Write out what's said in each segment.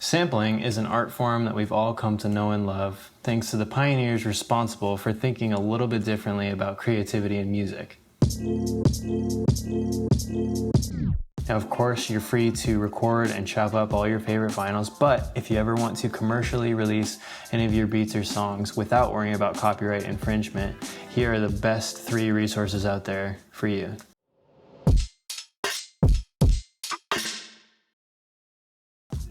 Sampling is an art form that we've all come to know and love, thanks to the pioneers responsible for thinking a little bit differently about creativity in music. Now, of course, you're free to record and chop up all your favorite vinyls, but if you ever want to commercially release any of your beats or songs without worrying about copyright infringement, here are the best 3 resources out there for you.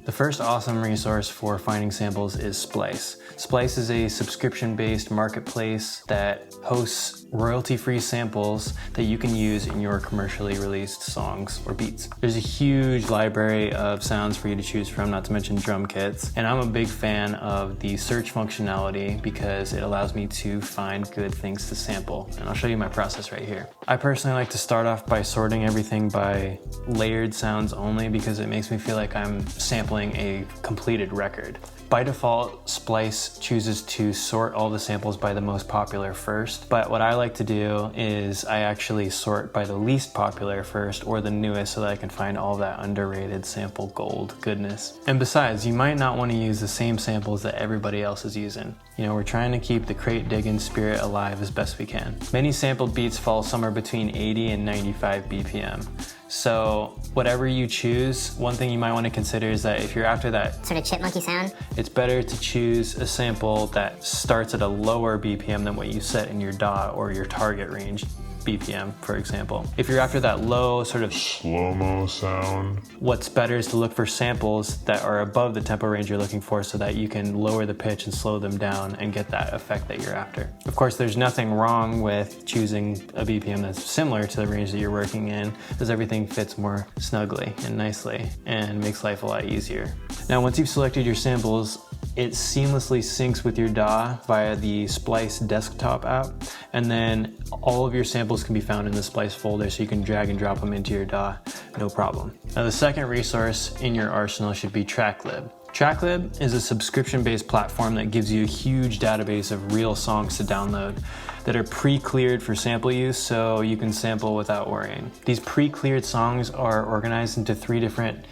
The first awesome resource for finding samples is Splice. Splice is a subscription-based marketplace that hosts royalty-free samples that you can use in your commercially released songs or beats. There's a huge library of sounds for you to choose from, not to mention drum kits. And I'm a big fan of the search functionality because it allows me to find good things to sample. And I'll show you my process right here. I personally like to start off by sorting everything by layered sounds only because it makes me feel like I'm sampling a completed record. By default, Splice chooses to sort all the samples by the most popular first, but what I like to do is I actually sort by the least popular first or the newest so that I can find all that underrated sample gold goodness. And besides, you might not want to use the same samples that everybody else is using. You know, we're trying to keep the crate digging spirit alive as best we can. Many sampled beats fall somewhere between 80 and 95 BPM. So whatever you choose, one thing you might want to consider is that if you're after that sort of chipmunky sound, it's better to choose a sample that starts at a lower BPM than what you set in your DAW or your target range BPM, for example. If you're after that low sort of slow-mo sound, what's better is to look for samples that are above the tempo range you're looking for so that you can lower the pitch and slow them down and get that effect that you're after. Of course, there's nothing wrong with choosing a BPM that's similar to the range that you're working in, as everything fits more snugly and nicely and makes life a lot easier. Now, once you've selected your samples, it seamlessly syncs with your DAW via the Splice desktop app, and then all of your samples can be found in the Splice folder so you can drag and drop them into your DAW, no problem. Now, the second resource in your arsenal should be Tracklib. Tracklib is a subscription-based platform that gives you a huge database of real songs to download that are pre-cleared for sample use so you can sample without worrying. These pre-cleared songs are organized into 3 different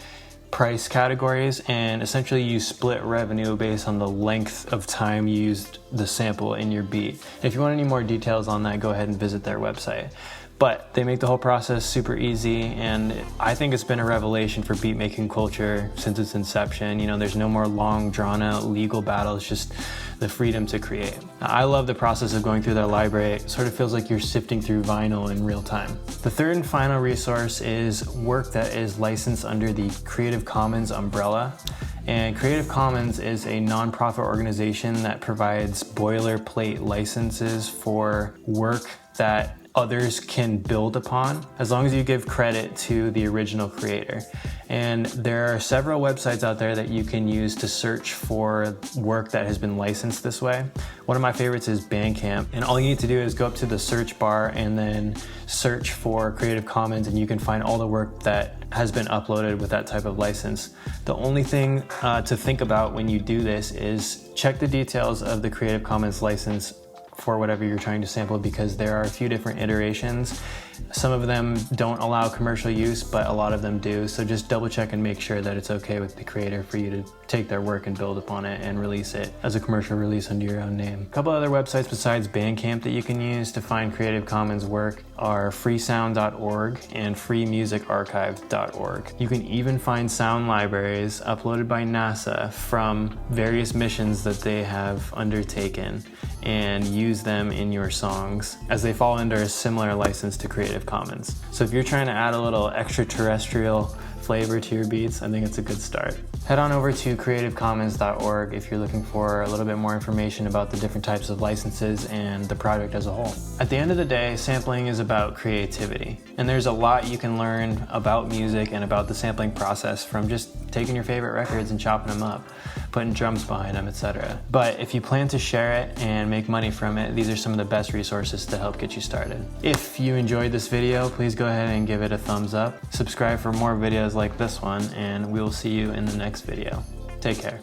price categories, and essentially you split revenue based on the length of time you used the sample in your beat. If you want any more details on that, go ahead and visit their website. But they make the whole process super easy, and I think it's been a revelation for beat making culture since its inception. You know, there's no more long drawn out legal battles, just the freedom to create. Now, I love the process of going through their library. It sort of feels like you're sifting through vinyl in real time. The third and final resource is work that is licensed under the Creative Commons umbrella. And Creative Commons is a nonprofit organization that provides boilerplate licenses for work that others can build upon, as long as you give credit to the original creator. And there are several websites out there that you can use to search for work that has been licensed this way. One of my favorites is Bandcamp, and all you need to do is go up to the search bar and then search for Creative Commons, and you can find all the work that has been uploaded with that type of license. The only thing to think about when you do this is check the details of the Creative Commons license for whatever you're trying to sample, because there are a few different iterations. Some of them don't allow commercial use, but a lot of them do. So just double check and make sure that it's okay with the creator for you to take their work and build upon it and release it as a commercial release under your own name. A couple other websites besides Bandcamp that you can use to find Creative Commons work are freesound.org and freemusicarchive.org. You can even find sound libraries uploaded by NASA from various missions that they have undertaken and use them in your songs, as they fall under a similar license to Creative Commons. So if you're trying to add a little extraterrestrial flavor to your beats, I think it's a good start. Head on over to creativecommons.org if you're looking for a little bit more information about the different types of licenses and the project as a whole. At the end of the day, sampling is about creativity, and there's a lot you can learn about music and about the sampling process from just taking your favorite records and chopping them up, putting drums behind them, etc. But if you plan to share it and make money from it, these are some of the best resources to help get you started. If you enjoyed this video, please go ahead and give it a thumbs up. Subscribe for more videos like this one, and we will see you in the next video. Take care.